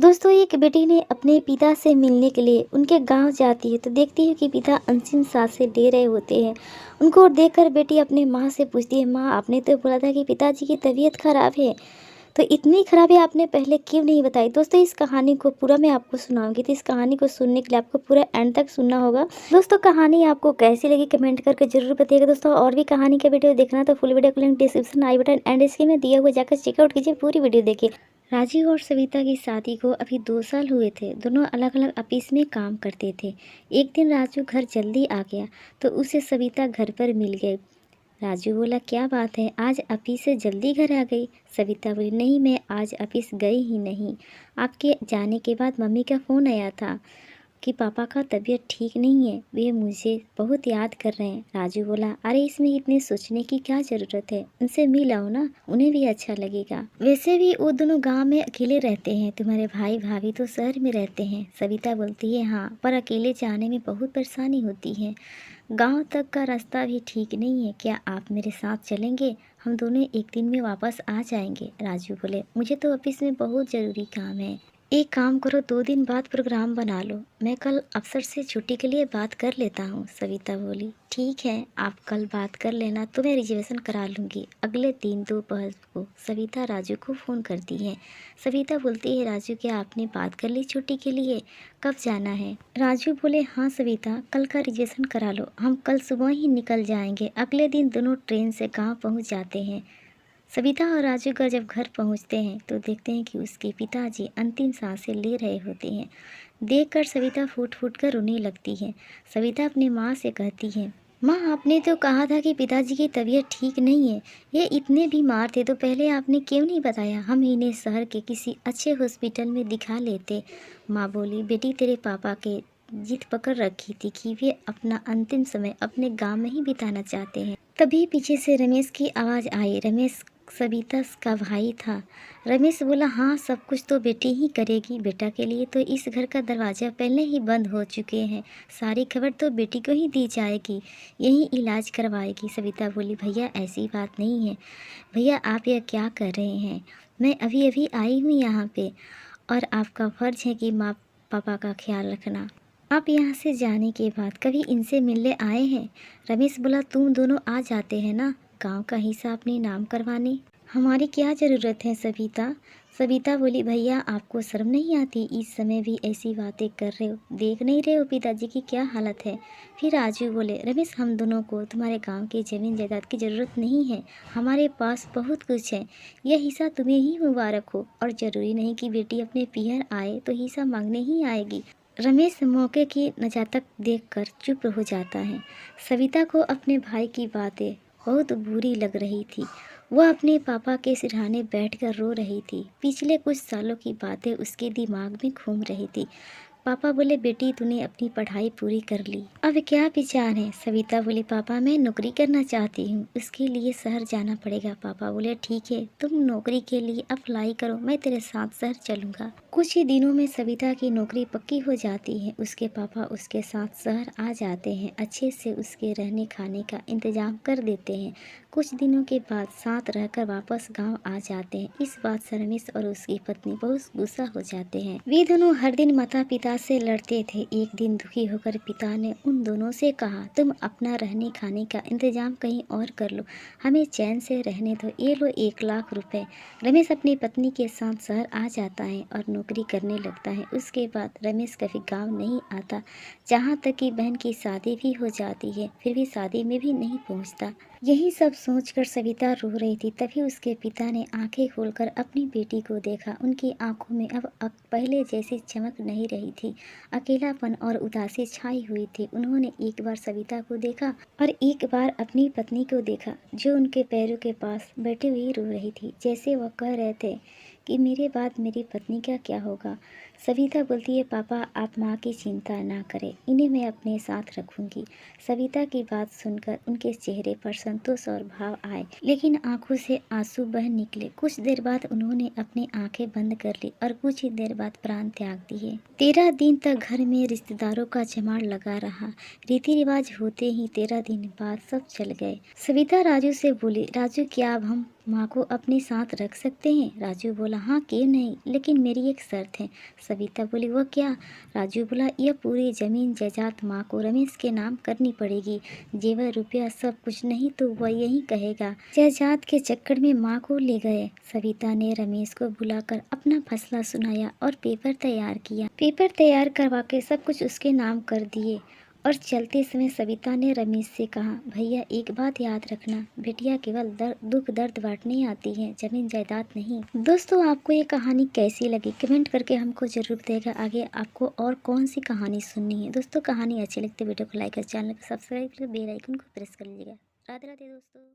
दोस्तों एक बेटी ने अपने पिता से मिलने के लिए उनके गांव जाती है तो देखती है कि पिता अंतिम सांसें ले रहे होते हैं। उनको देखकर बेटी अपने माँ से पूछती है, माँ आपने तो बोला था कि पिताजी की तबीयत खराब है, तो इतनी खराब है आपने पहले क्यों नहीं बताई। दोस्तों इस कहानी को पूरा मैं आपको सुनाऊंगी, तो इस कहानी को सुनने के लिए आपको पूरा एंड तक सुनना होगा। दोस्तों कहानी आपको कैसी लगी कमेंट करके जरूर बताइएगा। दोस्तों और भी कहानी का वीडियो देखना तो फुल वीडियो को link description I button and इसके में दिया हुआ जाकर चेकआउट कीजिए, पूरी वीडियो देखिए। राजीव और सविता की शादी को अभी 2 साल हुए थे। दोनों अलग अलग ऑफिस में काम करते थे। एक दिन राजू घर जल्दी आ गया तो उसे सविता घर पर मिल गई। राजू बोला, क्या बात है, आज ऑफिस से जल्दी घर आ गई। सविता बोली, नहीं मैं आज ऑफिस गई ही नहीं। आपके जाने के बाद मम्मी का फ़ोन आया था कि पापा का तबीयत ठीक नहीं है, वे मुझे बहुत याद कर रहे हैं। राजू बोला, अरे इसमें इतने सोचने की क्या ज़रूरत है, उनसे मिल आओ ना, उन्हें भी अच्छा लगेगा। वैसे भी वो दोनों गांव में अकेले रहते हैं, तुम्हारे भाई भाभी तो शहर में रहते हैं। सविता बोलती है, हाँ पर अकेले जाने में बहुत परेशानी होती है, गांव तक का रास्ता भी ठीक नहीं है। क्या आप मेरे साथ चलेंगे? हम दोनों एक दिन में वापस आ जाएंगे। राजू बोले, मुझे तो ऑफिस में बहुत ज़रूरी काम है। एक काम करो, 2 दिन बाद प्रोग्राम बना लो, मैं कल अफसर से छुट्टी के लिए बात कर लेता हूँ। सविता बोली, ठीक है आप कल बात कर लेना, तो मैं रिजर्वेशन करा लूँगी। अगले दिन दोपहर को सविता राजू को फ़ोन करती है। सविता बोलती है, राजू क्या आपने बात कर ली छुट्टी के लिए, कब जाना है? राजू बोले, हाँ सविता कल का रिजर्वेशन करा लो, हम कल सुबह ही निकल जाएंगे। अगले दिन दोनों ट्रेन से गाँव पहुँच जाते हैं। सविता और राजू का जब घर पहुंचते हैं तो देखते हैं कि उसके पिताजी अंतिम सांसें ले रहे होते हैं। देखकर सविता फूट फूट कर रोने लगती है। सविता अपनी माँ से कहती है, माँ आपने तो कहा था कि पिताजी की तबीयत ठीक नहीं है, ये इतने बीमार थे तो पहले आपने क्यों नहीं बताया, हम इन्हें शहर के किसी अच्छे हॉस्पिटल में दिखा लेते। माँ बोली, बेटी तेरे पापा के जिद पकड़ रखी थी कि वे अपना अंतिम समय अपने गांव में ही बिताना चाहते हैं। तभी पीछे से रमेश की आवाज़ आई। रमेश सविता का भाई था। रमेश बोला, हाँ सब कुछ तो बेटी ही करेगी, बेटा के लिए तो इस घर का दरवाज़ा पहले ही बंद हो चुके हैं, सारी खबर तो बेटी को ही दी जाएगी, यही इलाज करवाएगी। सविता बोली, भैया ऐसी बात नहीं है, भैया आप यह क्या कर रहे हैं, मैं अभी अभी आई हूँ यहाँ पे और आपका फ़र्ज़ है कि माँ पापा का ख्याल रखना। आप यहाँ से जाने के बाद कभी इनसे मिलने आए हैं? रमेश बोला, तुम दोनों आ जाते हैं ना गांव का हिस्सा अपने नाम करवाने, हमारी क्या ज़रूरत है सविता। सविता बोली, भैया आपको शर्म नहीं आती, इस समय भी ऐसी बातें कर रहे हो, देख नहीं रहे हो पिताजी की क्या हालत है। फिर राजू बोले, रमेश हम दोनों को तुम्हारे गांव की ज़मीन जायदाद की ज़रूरत नहीं है, हमारे पास बहुत कुछ है, यह हिस्सा तुम्हें ही मुबारक हो, और ज़रूरी नहीं कि बेटी अपने पीहर आए तो हिस्सा मांगने ही आएगी। रमेश मौके की नजाकत देखकर चुप हो जाता है। सविता को अपने भाई की बातें बहुत बुरी लग रही थी। वह अपने पापा के सिरहाने बैठकर रो रही थी। पिछले कुछ सालों की बातें उसके दिमाग में घूम रही थी। पापा बोले, बेटी तूने अपनी पढ़ाई पूरी कर ली, अब क्या विचार है? सविता बोली, पापा मैं नौकरी करना चाहती हूँ, उसके लिए शहर जाना पड़ेगा। पापा बोले, ठीक है तुम नौकरी के लिए अप्लाई करो, मैं तेरे साथ शहर चलूँगा। कुछ ही दिनों में सविता की नौकरी पक्की हो जाती है। उसके पापा उसके साथ शहर आ जाते हैं, अच्छे से उसके रहने खाने का इंतजाम कर देते हैं। कुछ दिनों के बाद साथ रहकर वापस गांव आ जाते हैं। इस बात से रमेश और उसकी पत्नी बहुत गुस्सा हो जाते हैं। वे दोनों हर दिन माता पिता से लड़ते थे। एक दिन दुखी होकर पिता ने उन दोनों से कहा, तुम अपना रहने खाने का इंतजाम कहीं और कर लो, हमें चैन से रहने दो, ये लो 1 लाख रुपए। रमेश अपनी पत्नी के साथ शहर आ जाता है और नौकरी करने लगता है। उसके बाद रमेश कभी गाँव नहीं आता, जहाँ तक कि बहन की शादी भी हो जाती है, फिर भी शादी में भी नहीं पहुँचता। यही सब सोचकर सविता रो रही थी। तभी उसके पिता ने आंखें खोलकर अपनी बेटी को देखा। उनकी आंखों में अब पहले जैसी चमक नहीं रही थी, अकेलापन और उदासी छाई हुई थी। उन्होंने एक बार सविता को देखा और एक बार अपनी पत्नी को देखा, जो उनके पैरों के पास बैठी हुई रो रही थी, जैसे वह कह रहे थे कि मेरे बाद मेरी पत्नी का क्या होगा। सविता बोलती है, पापा आप माँ की चिंता ना करें, इन्हें मैं अपने साथ रखूंगी। सविता की बात सुनकर उनके चेहरे पर संतोष और भाव आए, लेकिन आंखों से आंसू बह निकले। कुछ देर बाद उन्होंने अपनी आंखें बंद कर ली और कुछ ही देर बाद प्राण त्याग दिए। 13 दिन तक घर में रिश्तेदारों का जमाड़ लगा रहा। रीति रिवाज होते ही 13 दिन बाद सब चल गए। सविता राजू से बोली, राजू क्या अब हम माँ को अपने साथ रख सकते हैं? राजू बोला हाँ क्यों नहीं, लेकिन मेरी एक शर्त है। सविता बोली वो क्या? राजू बोला यह पूरी जमीन जायदाद माँ को रमेश के नाम करनी पड़ेगी। जेवर रुपया सब कुछ, नहीं तो वह यही कहेगा। जायदाद के चक्कर में माँ को ले गए। सविता ने रमेश को बुलाकर अपना फैसला सुनाया और पेपर तैयार किया। पेपर तैयार करवा के सब कुछ उसके नाम कर दिए। और चलते समय सविता ने रमेश से कहा, भैया एक बात याद रखना, बेटियां केवल दुख दर्द बांटने आती हैं, जमीन जायदाद नहीं। दोस्तों आपको ये कहानी कैसी लगी कमेंट करके हमको जरूर बताइएगा। आगे आपको और कौन सी कहानी सुननी है। दोस्तों कहानी अच्छी लगती है वीडियो को लाइक और चैनल को सब्सक्राइब कर बेल आइकन को प्रेस कर लीजिएगा। राधे राधे दोस्तों।